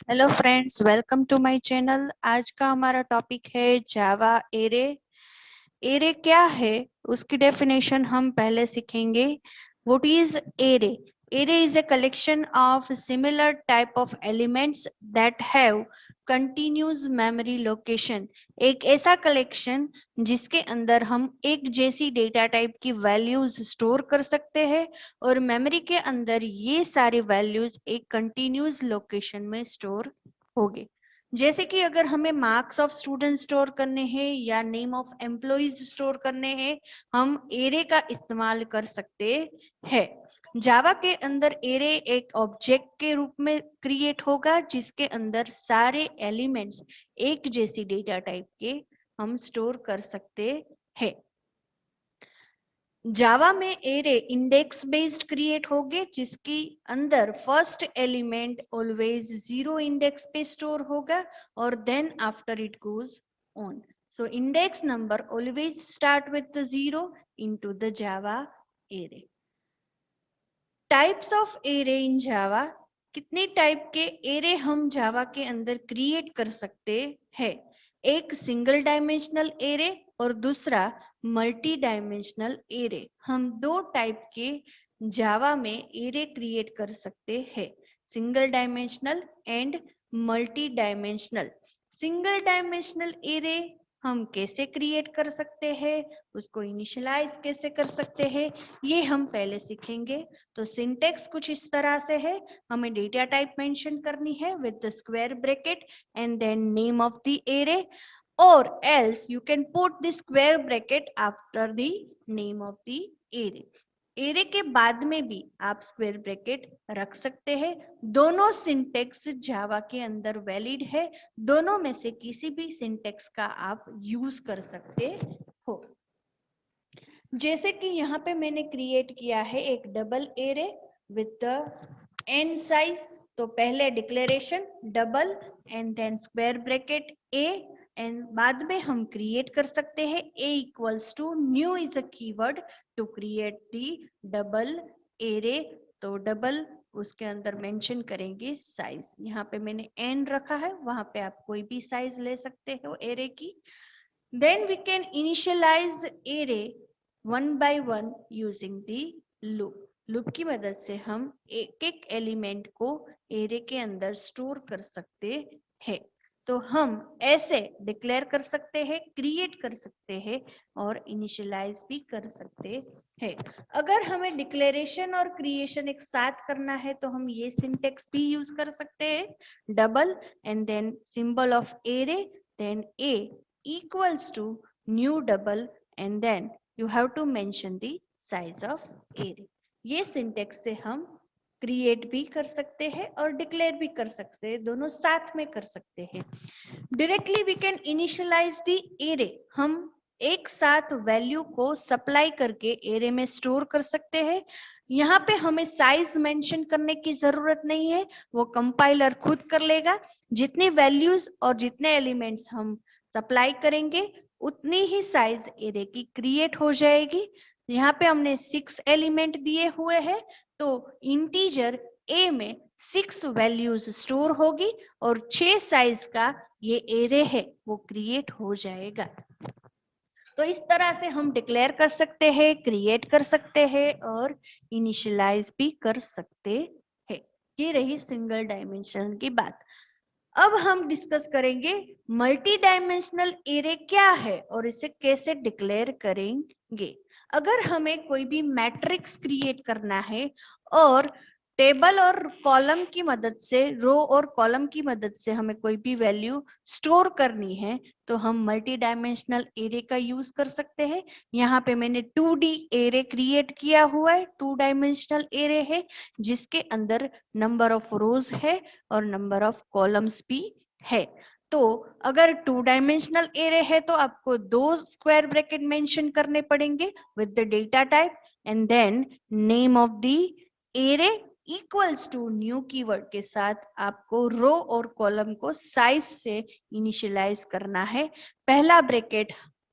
Hello friends, welcome to my channel. आज का हमारा टॉपिक है जावा एरे। एरे क्या है उसकी डेफिनेशन हम पहले सीखेंगे। What is array? Array is a collection of similar type of elements that have continuous memory location. एक ऐसा कलेक्शन जिसके अंदर हम एक जैसी डेटा टाइप की वैल्यूज स्टोर कर सकते हैं और मेमोरी के अंदर ये सारी वैल्यूज एक कंटिन्यूस लोकेशन में स्टोर होगी। जैसे कि अगर हमें मार्क्स ऑफ स्टूडेंट स्टोर करने हैं या नेम ऑफ एम्प्लॉइज स्टोर करने हैं, हम एरे का इस्तेमाल कर सकते हैं। जावा के अंदर एरे एक ऑब्जेक्ट के रूप में क्रिएट होगा जिसके अंदर सारे एलिमेंट्स एक जैसी डेटा टाइप के हम स्टोर कर सकते हैं। जावा में एरे इंडेक्स बेस्ड क्रिएट होगे जिसकी अंदर फर्स्ट एलिमेंट ऑलवेज 0 इंडेक्स पे स्टोर होगा और then after it goes on. So index number always start with the 0 into the Java array. Types of array in Java. कितने टाइप के array हम जावा के अंदर क्रिएट कर सकते हैं? एक सिंगल डायमेंशनल एरे और दूसरा मल्टी डायमेंशनल एरे। हम दो टाइप के जावा में एरे क्रिएट कर सकते हैं, single dimensional and multi dimensional. Single dimensional array हम कैसे क्रिएट कर सकते हैं, उसको इनिशियलाइज कैसे कर सकते हैं, ये हम पहले सीखेंगे। तो सिंटेक्स कुछ इस तरह से है। हमें डेटा टाइप मेंशन करनी है with the square bracket and then name of the array, or else you can put the square bracket after the name of the array. Array के बाद में भी आप स्क्वायर ब्रैकेट रख सकते हैं। दोनों सिंटेक्स जावा के अंदर वैलिड है। दोनों में से किसी भी सिंटेक्स का आप यूज कर सकते हो। जैसे कि यहाँ पे मैंने क्रिएट किया है एक double array with the n size. तो पहले declaration double and then square bracket a and बाद में हम क्रिएट कर सकते हैं a equals to new is a keyword to create the double array. तो डबल उसके अंदर मेंशन करेंगे साइज। यहाँ पे मैंने n रखा है, वहां पे आप कोई भी साइज ले सकते हो एरे की। Then we can initialize array one by one using the loop. Loop की मदद से हम एक एक एलिमेंट को एरे के अंदर स्टोर कर सकते हैं। तो हम ऐसे डिक्लेयर कर सकते हैं, क्रिएट कर सकते हैं और इनिशियलाइज भी कर सकते हैं। अगर हमें डिक्लेरेशन और क्रिएशन एक साथ करना है तो हम ये सिंटेक्स भी यूज कर सकते हैं, double and then symbol of array then a equals to new double and then you have to mention the size of array. ये सिंटेक्स से हम क्रिएट भी कर सकते हैं और डिक्लेयर भी कर सकते हैं, दोनों साथ में कर सकते हैं। Directly we can initialize the array. हम एक साथ वैल्यू को सप्लाई करके एरे में स्टोर कर सकते हैं। यहाँ पे हमें साइज मेंशन करने की जरूरत नहीं है, वो कंपाइलर खुद कर लेगा। जितनी वैल्यूज और जितने एलिमेंट्स हम सप्लाई करेंगे उतनी ही साइज एरे की क्रिएट हो जाएगी। यहाँ पे हमने 6 एलिमेंट दिए हुए हैं, तो इंटीजर ए में 6 वैल्यूज स्टोर होगी और 6 साइज का ये एरे है वो क्रिएट हो जाएगा। तो इस तरह से हम डिक्लेयर कर सकते हैं, क्रिएट कर सकते हैं और इनिशियलाइज भी कर सकते हैं। ये रही सिंगल डायमेंशन की बात। अब हम डिस्कस करेंगे मल्टी डायमेंशनल एरे क्या है और इसे कैसे डिक्लेयर करेंगे। अगर हमें कोई भी मैट्रिक्स क्रिएट करना है और टेबल और कॉलम की मदद से, रो और कॉलम की मदद से हमें कोई भी वैल्यू स्टोर करनी है तो हम मल्टी डायमेंशनल एरे का यूज कर सकते हैं। यहाँ पे मैंने 2D एरे क्रिएट किया हुआ है, 2 डायमेंशनल एरे है जिसके अंदर नंबर ऑफ रोज है और नंबर ऑफ कॉलम्स भी है। तो अगर 2 डायमेंशनल एरे है तो आपको 2 स्क्वायर ब्रैकेट मेंशन करने पड़ेंगे with the data type and then name of the array equals to new keyword के साथ आपको रो और कॉलम को साइज से इनिशियलाइज करना है। पहला bracket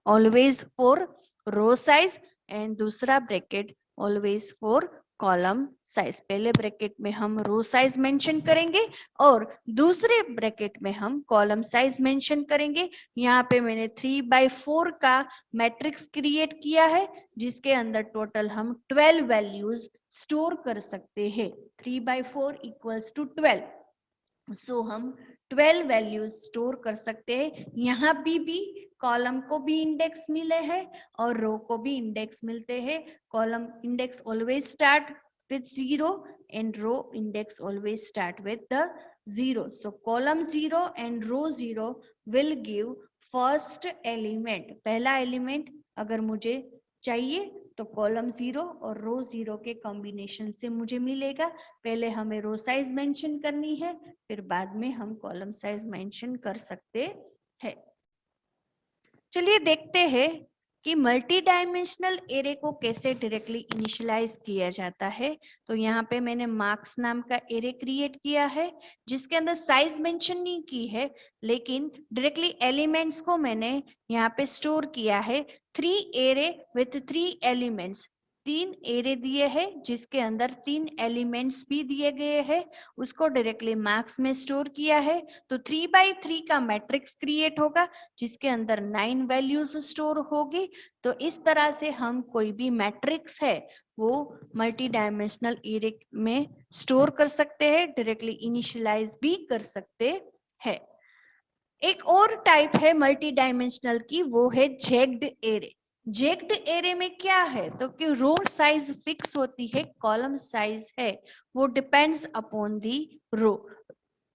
always for row size and दूसरा bracket always for column size. पहले ब्रैकेट में हम रो साइज मेंशन करेंगे और दूसरे ब्रैकेट में हम कॉलम साइज मेंशन करेंगे। यहाँ पे मैंने 3/4 का मैट्रिक्स क्रिएट किया है जिसके अंदर टोटल हम 12 वैल्यूज स्टोर कर सकते हैं। 3/4 इक्वल्स टू 12। सो हम 12 वैल्यूज स्टोर कर सकते हैं। यहाँ भी कॉलम को भी इंडेक्स मिले हैं और रो को भी इंडेक्स मिलते हैं। Column index always start with 0 and row index always start with the 0. So column 0 and row 0 will give first element. पहला एलिमेंट अगर मुझे चाहिए तो कॉलम 0 और रो 0 के कॉम्बिनेशन से मुझे मिलेगा। पहले हमें रो साइज मेंशन करनी है, फिर बाद में हम कॉलम साइज मेंशन कर सकते हैं। चलिए देखते हैं कि मल्टी डायमेंशनल एरे को कैसे डायरेक्टली इनिशियलाइज किया जाता है। तो यहाँ पे मैंने मार्क्स नाम का एरे क्रिएट किया है जिसके अंदर साइज मेंशन नहीं की है, लेकिन डायरेक्टली एलिमेंट्स को मैंने यहाँ पे स्टोर किया है। 3 एरे विथ 3 एलिमेंट्स, 3 एरे दिए हैं जिसके अंदर 3 एलिमेंट्स भी दिए गए हैं, उसको डायरेक्टली मार्क्स में स्टोर किया है। तो 3/3 का मैट्रिक्स क्रिएट होगा जिसके अंदर 9 वैल्यूज स्टोर होगी। तो इस तरह से हम कोई भी मैट्रिक्स है वो मल्टी डायमेंशनल एरे में स्टोर कर सकते हैं, डायरेक्टली इनिशियलाइज भी कर सकते हैं। एक और टाइप है मल्टी डायमेंशनल की, वो है जेक्ड एरे। जेक्ड एरे में क्या है तो कि रो साइज फिक्स होती है, कॉलम साइज है वो depends upon the row.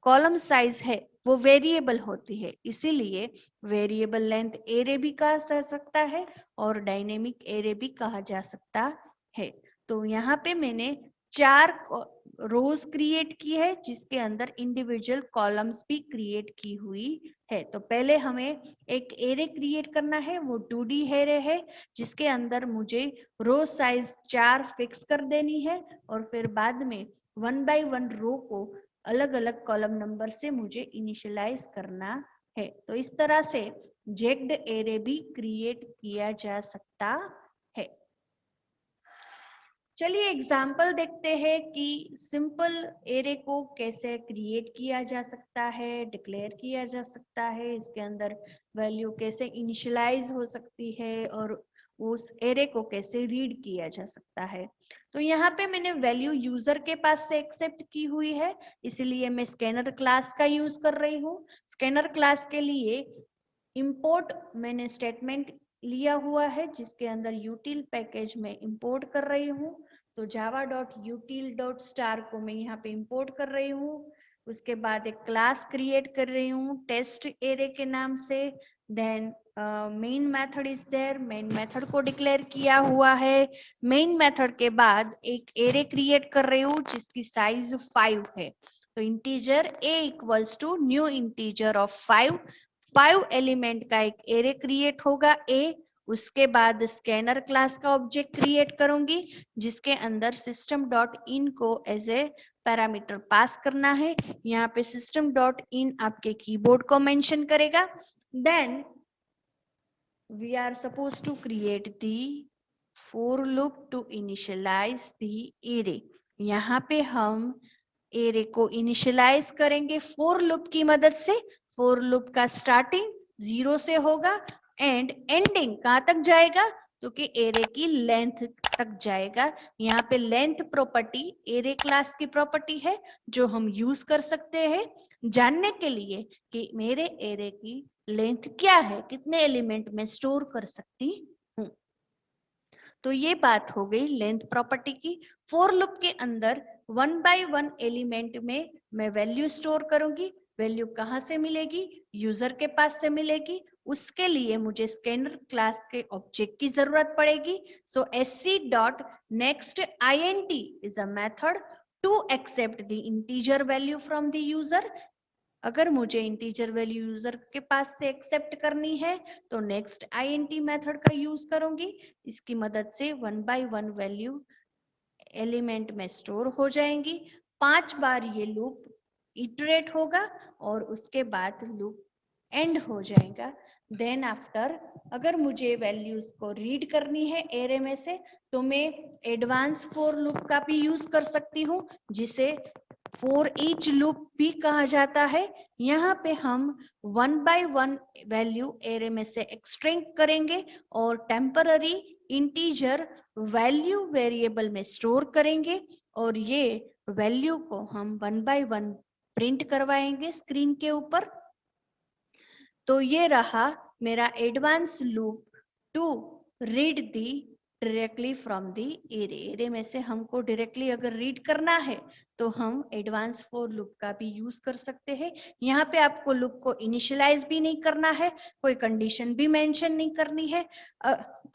Column size है वो वेरिएबल होती है, इसीलिए वेरिएबल लेंथ एरे भी कहा जा सकता है और डायनेमिक एरे भी कहा जा सकता है। तो यहाँ पे मैंने 4 रोज क्रिएट की है जिसके अंदर इंडिविजुअल कॉलम्स भी क्रिएट की हुई है। तो पहले हमें एक एरे क्रिएट करना है, वो 2D एरे है जिसके अंदर मुझे रो साइज 4 फिक्स कर देनी है और फिर बाद में 1 by 1 रो को अलग अलग कॉलम नंबर से मुझे इनिशियलाइज करना है। तो इस तरह से जेक्ड एरे भी क्रिएट किया जा सकता है। चलिए एग्जाम्पल देखते हैं कि सिंपल एरे को कैसे क्रिएट किया जा सकता है, डिक्लेयर किया जा सकता है, इसके अंदर वैल्यू कैसे इनिशियलाइज हो सकती है और उस एरे को कैसे रीड किया जा सकता है। तो यहाँ पे मैंने वैल्यू यूजर के पास से एक्सेप्ट की हुई है, इसलिए मैं स्कैनर क्लास का यूज कर रही हूँ। स्कैनर क्लास के लिए इंपोर्ट मैंने स्टेटमेंट लिया हुआ है जिसके अंदर यूटिल पैकेज में इंपोर्ट कर रही हूँ। तो java.util.star को मैं यहाँ पे इंपोर्ट कर रही हूँ। उसके बाद एक क्लास क्रिएट कर रही हूँ टेस्ट एरे के नाम से। Then main method is there, main method को डिक्लेयर किया हुआ है। मेन मेथड के बाद एक एरे क्रिएट कर रही हूँ जिसकी साइज 5 है। तो integer a equals to new integer of 5 element का एक एरे क्रिएट होगा a। उसके बाद स्कैनर क्लास का ऑब्जेक्ट क्रिएट करूंगी जिसके अंदर सिस्टम डॉट इन को एज ए पैरामीटर पास करना है। यहाँ पे सिस्टम डॉट इन आपके कीबोर्ड को मेंशन करेगा। Then we are suppose to create the for loop to initialize the array। यहाँ पे हम एरे को इनिशियलाइज करेंगे फोर लूप की मदद से। फोर लूप का स्टार्टिंग 0 से होगा एंड एंडिंग कहां तक जाएगा तो कि एरे की लेंथ तक जाएगा। यहाँ पे लेंथ प्रॉपर्टी एरे क्लास की प्रॉपर्टी है जो हम यूज कर सकते हैं जानने के लिए कि मेरे एरे की लेंथ क्या है, कितने एलिमेंट में स्टोर कर सकती हूँ। तो ये बात हो गई लेंथ प्रॉपर्टी की। फोर लूप के अंदर 1 by 1 एलिमेंट में मैं वैल्यू स्टोर करूंगी। वैल्यू कहाँ से मिलेगी, यूजर के पास से मिलेगी। उसके लिए मुझे स्कैनर क्लास के ऑब्जेक्ट की जरूरत पड़ेगी। So sc dot next int is a method to accept the integer value from the user. अगर मुझे इंटीजर वैल्यू यूजर के पास से एक्सेप्ट करनी है तो नेक्स्ट int मेथड का यूज करूंगी। इसकी मदद से 1 by 1 वैल्यू एलिमेंट में स्टोर हो जाएंगी। 5 बार ये लूप इटरेट होगा और उसके बाद लूप एंड हो जाएगा। देन आफ्टर अगर मुझे वैल्यूज को रीड करनी है एरे में से तो मैं एडवांस फॉर लूप का भी यूज कर सकती हूँ, जिसे फॉर ईच लूप भी कहा जाता है। यहाँ पे हम 1 बाय 1 वैल्यू एरे में से एक्सट्रैक्ट करेंगे और टेम्पररी इंटीजर वैल्यू वेरिएबल में स्टोर करेंगे और ये वैल्यू को हम 1 बाय 1 प्रिंट करवाएंगे स्क्रीन के ऊपर। तो ये रहा मेरा advance loop to read the directly from the array. Array में से हमको डायरेक्टली अगर रीड करना है तो हम एडवांस फॉर लूप का भी यूज कर सकते हैं। यहाँ पे आपको लूप को इनिशियलाइज भी नहीं करना है, कोई कंडीशन भी मेंशन नहीं करनी है।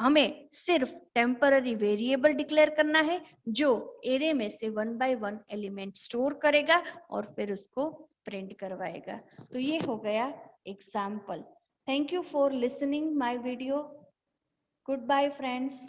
हमें सिर्फ टेम्पररी वेरिएबल डिक्लेयर करना है जो एरे में से 1 बाय 1 एलिमेंट स्टोर करेगा और फिर उसको प्रिंट करवाएगा। तो ये हो गया example. Thank you for listening my video. Goodbye friends.